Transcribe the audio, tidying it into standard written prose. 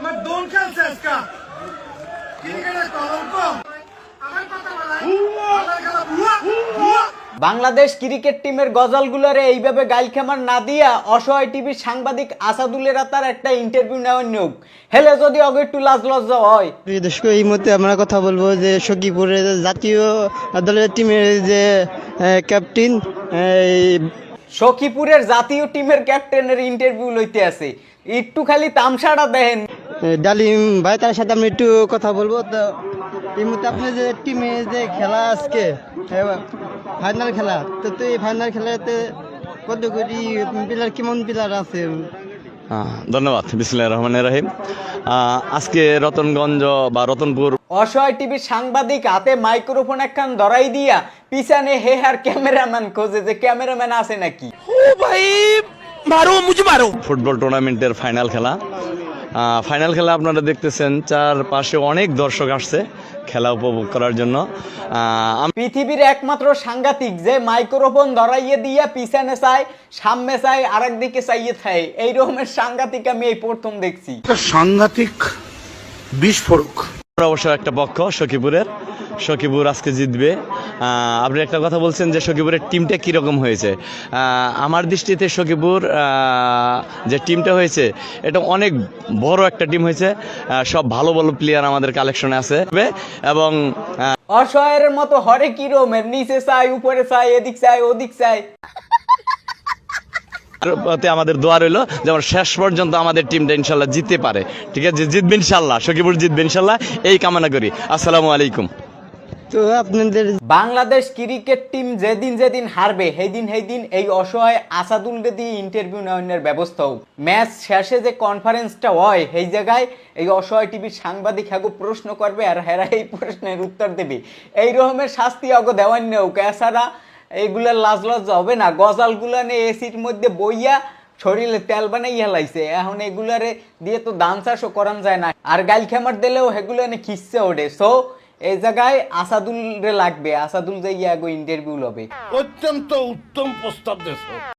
আমার দোন খেলছে আজকা ক্রিকেটের কলঙ্ক আমার কথা বলাই আমার খেলা বুয়া বুয়া। বাংলাদেশ ক্রিকেট টিমের গজলগুলোরে এইভাবে গাইলখামার না দিয়া অসহায় টিভির সাংবাদিক আসাদুলের তার একটা ইন্টারভিউ নেওয়ার নিয়োগ হেলে যদি অগে একটু লাজ লজ্জা হয়। প্রিয় দর্শক, এই মুহূর্তে আমরা কথা বলবো যে সখীপুরের জাতীয় দলের টিমের যে ক্যাপ্টেন সখীপুরের জাতীয় টিমের ক্যাপ্টেনের ইন্টারভিউ লইতে আছে, একটু খালি তামসাটা দেখেন। ডালিম ভাই, তার সাথে আমরা একটু কথা বলবো। তো এই মুহূর্তে আপনার যে টিমে যে খেলা আজকে ফাইনাল খেলা, তো এই ফাইনাল খেলাতে কত কোটি প্লেয়ার, কেমন প্লেয়ার আছে? ধন্যবাদ। বিসমিল্লাহির রহমানির রহিম। আজকে রতনগঞ্জ বা রতনপুর অসহায় টিভির সাংবাদিক হাতে মাইক্রোফোন একখান ধরাই দিয়া পিছনে হে আর ক্যামেরাম্যান খোঁজে যে ক্যামেরাম্যান আছে নাকি। ফুটবল টুর্নামেন্টের ফাইনাল খেলা। আপনারা দেখতেছেন, চারপাশে অনেক দর্শক আসছে খেলা উপভোগ করার জন্য। পৃথিবীর একমাত্র সাংঘাতিক যে মাইক্রোফোন ধরাইয়ে দিয়া পিছনে চায়, সামনে চায়, আরেক দিকে চাইয়ে থাকে, এই রকমের সাংঘাতিক আমি এই প্রথম দেখছি। সাংঘাতিক বিস্ফোরক। অবশ্য একটা পক্ষ সখীপুর আজকে জিতবে। আপনি একটা কথা বলছেন যে সখীপুরের টিমটা কিরকম হয়েছে। আমার দৃষ্টিতে সখীপুর যে টিমটা হয়েছে এটা অনেক বড় একটা টিম হয়েছে। সব ভালো ভালো প্লেয়ার আমাদের কালেকশনে আছে এবং অসহায়ের মতো হরে কি রকমের নিচে চাই, উপরে চাই, এদিক চাই, ওদিক চাই। আমাদের দোয়া রইলো যেমন শেষ পর্যন্ত আমাদের টিমটা ইনশাল্লাহ জিততে পারে। ঠিক আছে, জিতবে ইনশাল্লাহ, সখীপুর জিতবে ইনশাল্লাহ, এই কামনা করি। আসসালামু আলাইকুম। তো আপনাদের বাংলাদেশ ক্রিকেট টিম যেদিন যেদিন হারবে সেইদিন এই অসহায় আসাদুলকে দিয়ে ইন্টারভিউ নেওয়ার ব্যবস্থা হোক। ম্যাচ শেষে যে কনফারেন্সটা হয় সেই জায়গায় এই অসহায় টিভির সাংবাদিক হাগু প্রশ্ন করবে আর হেরা এই প্রশ্নের উত্তর দেবে। এই রকমের শাস্তি অগো দেওয়ার নেওক, এছাড়া এইগুলার লাজ লজ্জা হবে না। গজালগুলা নিয়ে এসির মধ্যে বইয়া শরীরে তেল বানাই হেলাইছে, এখন এগুলারে দিয়ে তো ধান চাষও করান যায় না, আর গাইল খেমার দিলেও সেগুলো এনে খিচ্ছে ওঠে। সো এই জায়গায় আসাদুল রে লাগবে, আসাদুল যে ইন্টারভিউ লবে। অত্যন্ত উত্তম প্রস্তাব দেশ।